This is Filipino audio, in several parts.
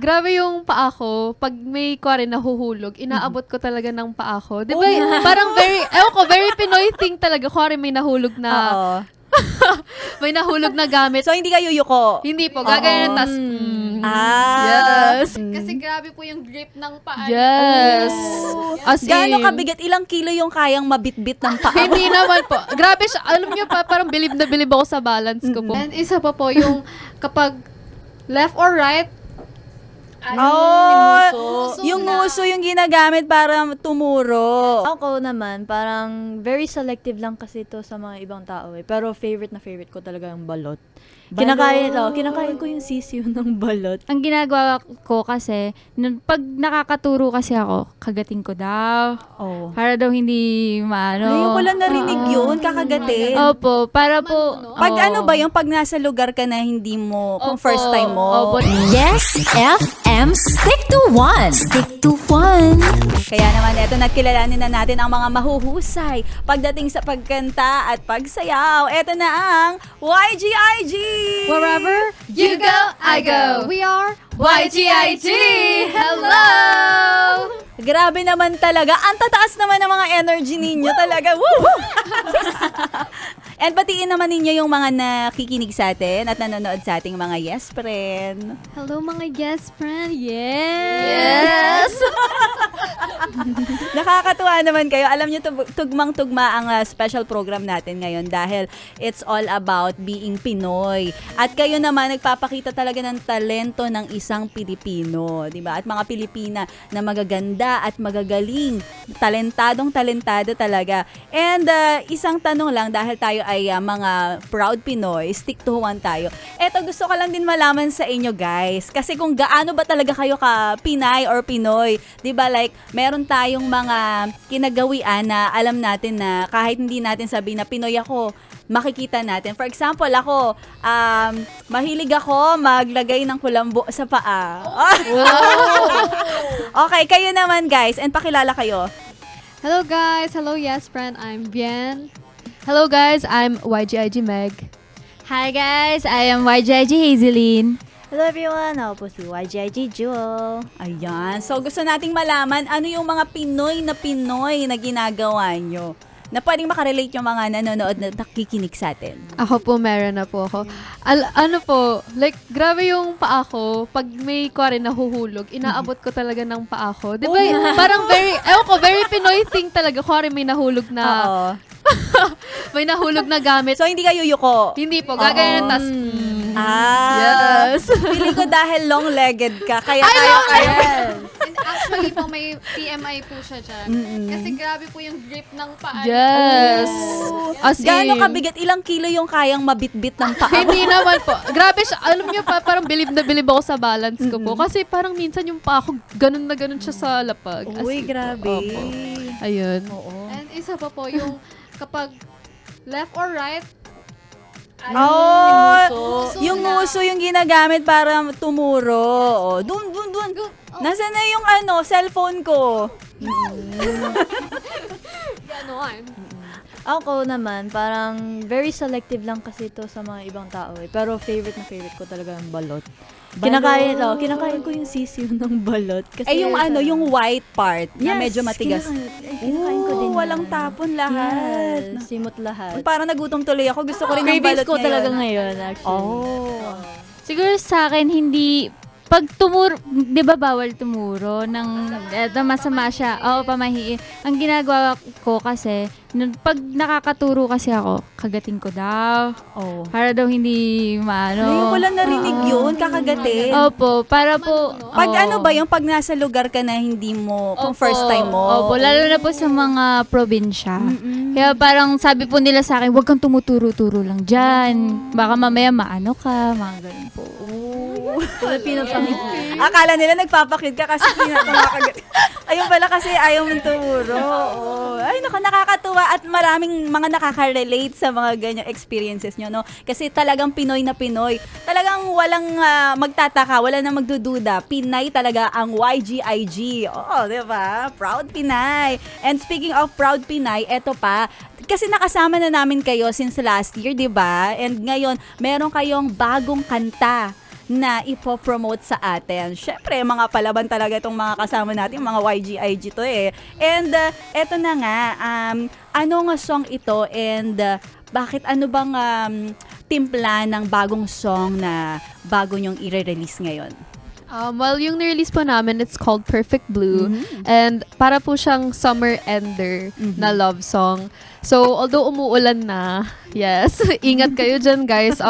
grabe yung paa ko. Pag may kuwari nahuhulog, inaabot ko talaga ng paa ko. Di ba? Parang very Pinoy thing talaga. Kuwari may nahulog na, Oo. may nahulog na gamit. So, hindi ka yuyuko? Hindi po, gagayan tas, Ah. yes. Kasi grabe po yung grip ng paa. Yes. As Gaano in, kabigat? Ilang kilo yung kayang mabitbit ng paa? hindi naman po. Grabe siya. Alam niyo pa, parang bilib na bilib ako sa balance ko po. And isa pa po yung kapag left or right, Yung nguso yung ginagamit para tumuro. Ako naman, parang very selective lang kasi ito sa mga ibang tao eh. Pero favorite na favorite ko talaga yung balot. Kinakain ko yung sisiyo ng balot. Ang ginagawa ko kasi, pag nakakaturo kasi ako, kagating ko daw. Oh. Para daw hindi maano. Ngayon ko lang narinig yun, kakagatin. Opo, para po. Pag oo. ano ba yung pag nasa lugar ka na hindi mo, kung Opo, first time mo. opo. Yes FM, stick to one. Stick to one. Kaya naman eto, nakilalanin na natin ang mga mahuhusay pagdating sa pagkanta at pagsayaw. Eto na ang YGIG! wherever you go, I go. We are YGIG! Hello! Grabe naman talaga. Ang tataas naman ng mga energy ninyo talaga. Woo! And batiin naman ninyo yung mga nakikinig sa atin at nanonood sa ating mga yes friend. hello mga yes friend. Yes! Nakakatuwa naman kayo. Alam nyo, tugmang-tugma ang special program natin ngayon dahil it's all about being Pinoy. At kayo naman, nagpapakita talaga ng talento ng isang Pilipino. Diba? At mga Pilipina na magaganda at magagaling. Talentado talaga. And isang tanong lang, dahil tayo ay mga proud Pinoy, stick to one tayo. Eto, gusto ko lang din malaman sa inyo guys. Kasi kung gaano ba talaga kayo ka Pinay or Pinoy. Diba? Like, meron tayong mga kinagawian na alam natin na kahit hindi natin sabihin na Pinoy ako, makikita natin. For example, ako, mahilig ako maglagay ng kulambo sa paa. Okay, kayo naman guys, and pakilala kayo. Hello guys, hello yes friend. I'm Bien. Hello guys, I'm YGIG Meg. Hi guys, I am YJG Hazeline. Hello everyone, ako po si YGIG Jewel. Ayan. So, gusto nating malaman ano yung mga Pinoy na ginagawa nyo na pwedeng makarelate yung mga nanonood na nakikinig sa atin. Ako po, meron na po ako. Ano po, like, grabe yung paa ko. Pag may kuwari nahuhulog, inaabot ko talaga ng paa ko. Di ba? Parang very Pinoy thing talaga. Kuwari may nahulog na, Oo. may nahulog na gamit. So, hindi ka yuyuko? Hindi po, gagayan tas, Ah. yes. Pili ko dahil long-legged ka. Kaya kaya. And actually po may TMI po siya dyan. Kasi grabe po yung grip ng paa. Yes. As Gaano in, kabigat? Ilang kilo yung kayang mabitbit ng paa? hindi naman po. Grabe siya. Alam niyo pa, parang bilib na bilib ako sa balance ko po. Kasi parang minsan yung paa ko, ganun na ganun siya sa lapag. As Uy, in, grabe. opo. Ayun. Oo. And isa pa po yung kapag left or right, Yung nguso yung ginagamit para tumuro. Dun. Nasaan na yung cellphone ko? ganon. Ako naman, parang very selective lang kasi ito sa mga ibang tao eh. Pero favorite na favorite ko talaga yung balot. Kinakain ko yung sisiyo ng balot. Kasi Yung yung white part na Yes, medyo matigas. Kinakain ko din Walang yan. tapon lahat. Yes, simot lahat. Parang nagutom tuloy ako. Gusto ko rin ng Cravings balot ko ngayon. talaga ngayon, actually. Oh. Siguro sa akin, hindi, pag tumuro, di ba bawal tumuro ng, eto masama siya, oo, pamahiin. Ang ginagawa ko kasi, pag nakakaturo kasi ako, kagating ko daw. Oh. Para daw hindi maano. Ngayon ko lang narinig yun, kakagatin. Opo, para po. Pag oo. ano ba yung pag nasa lugar ka na hindi mo, kung first time mo. Opo, lalo na po sa mga probinsya. Kaya parang sabi po nila sa akin, huwag kang tumuturo-turo lang dyan. Baka mamaya maano ka, mga ganun po. Filipino pamilya. Akala nila nagpapakid ka kasi pinakakagat. Ayun pala kasi ayaw mong tumuro. Oo. Ay, nakakatuwa at maraming mga nakaka-relate sa mga ganyang experiences nyo, no? Kasi talagang Pinoy na Pinoy. Talagang walang magtataka, wala na magdududa. Pinay talaga ang YGIG. Oo, di ba? Proud Pinay. And speaking of Proud Pinay, eto pa, kasi nakasama na namin kayo since last year, di ba? And ngayon, meron kayong bagong kanta na ipopromote sa atin? Syempre, mga palaban talaga itong mga kasama natin, mga YGIG to eh. And eto na nga, ano nga song ito and bakit ano bang timpla ng bagong song na bago nyong i-release ngayon? Well, yung nirelease po namin, it's called Perfect Blue. And para po siyang summer ender na love song. So, although umuulan na, yes, ingat kayo dyan, guys.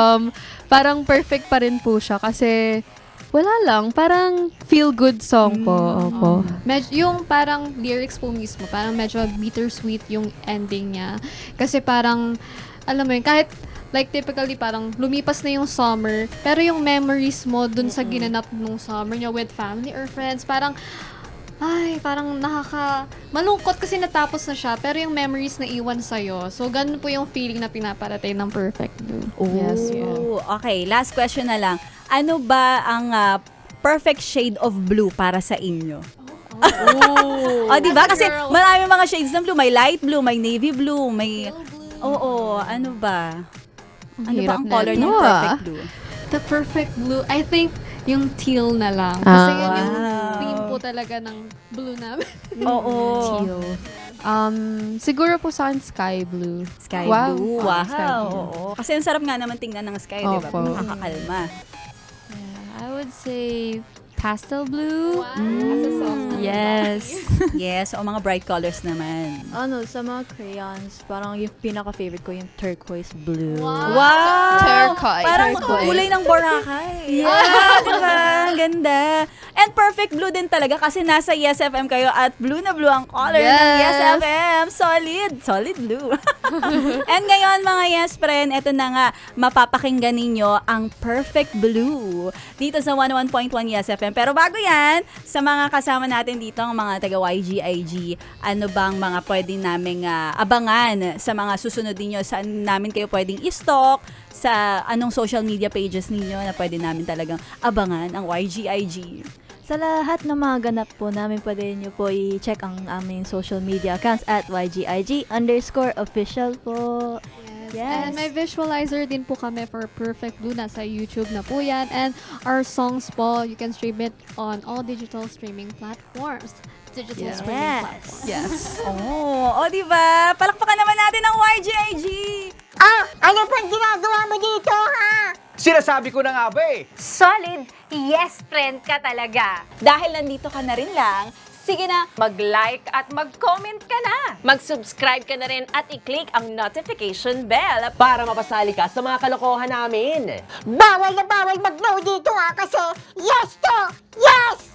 Parang perfect pa rin po siya kasi wala lang, parang feel-good song po. Opo. Yung parang lyrics po mismo, parang medyo bittersweet yung ending niya. Kasi parang, alam mo yun, kahit like typically parang lumipas na yung summer, pero yung memories mo dun sa ginanap nung summer niya with family or friends, parang parang malungkot kasi natapos na siya, pero yung memories na iwan sa'yo. So, ganun po yung feeling na pinaparating ng Perfect Blue. Yes Ooh, okay, last question na lang. Ano ba ang perfect shade of blue para sa inyo? Oh, di ba? As a Kasi girl. marami mga shades ng blue. May light blue, may navy blue, may... Oo, ano ba? Ano ba Hirap ang color na ng ito, perfect blue? The Perfect Blue, I think yung teal na lang. Kasi yun yung Wow. theme po talaga ng blue namin. Oo. Siguro po sa akin, sky blue. Sky Wow. blue. Ah, Wow. sky blue. Oo. Kasi ang sarap nga naman tingnan ng sky, di ba? Opo. Nakakakalma. I would say pastel blue. As a song. Yes. Yes, o mga bright colors naman. Ano, sa mga crayons, parang yung pinaka-favorite ko yung turquoise blue. Wow! Turquoise. Parang Turquoise. kulay ng Boracay. Yeah, diba? Ang ganda. And perfect blue din talaga kasi nasa Yes FM kayo at blue na blue ang color ng Yes. Yes FM. Solid. Solid blue. And ngayon mga Yes Friend, eto na nga, mapapakinggan ninyo ang Perfect Blue dito sa 101.1 Yes FM. Pero bago yan, sa mga kasama natin dito, ang mga taga YGIG, ano bang mga pwedeng naming abangan sa mga susunod ninyo? Saan namin kayo pwedeng i-stalk? Sa anong social media pages ninyo na pwede namin talagang abangan ang YGIG? Sa lahat ng mga ganap po namin, pwede nyo po i-check ang aming social media accounts at YGIG_official po. And may visualizer din po kami for Perfect Blue. Nasa YouTube na po yan. And our songs po, you can stream it on all digital streaming platforms. Digital streaming platforms. Yes. Oh, di ba? Palakpakan naman natin ang YGIG! Ano pang ginagawa mo dito, ha? Sinasabi ko na nga ba eh. Solid yes friend ka talaga. Dahil nandito ka na rin lang, sige na, Mag-like at mag-comment ka na. Mag-subscribe ka na rin at i-click ang notification bell. Para mapasali ka sa mga kalokohan namin. Bawal na bawal mag-no dito, ha? Kasi yes to yes!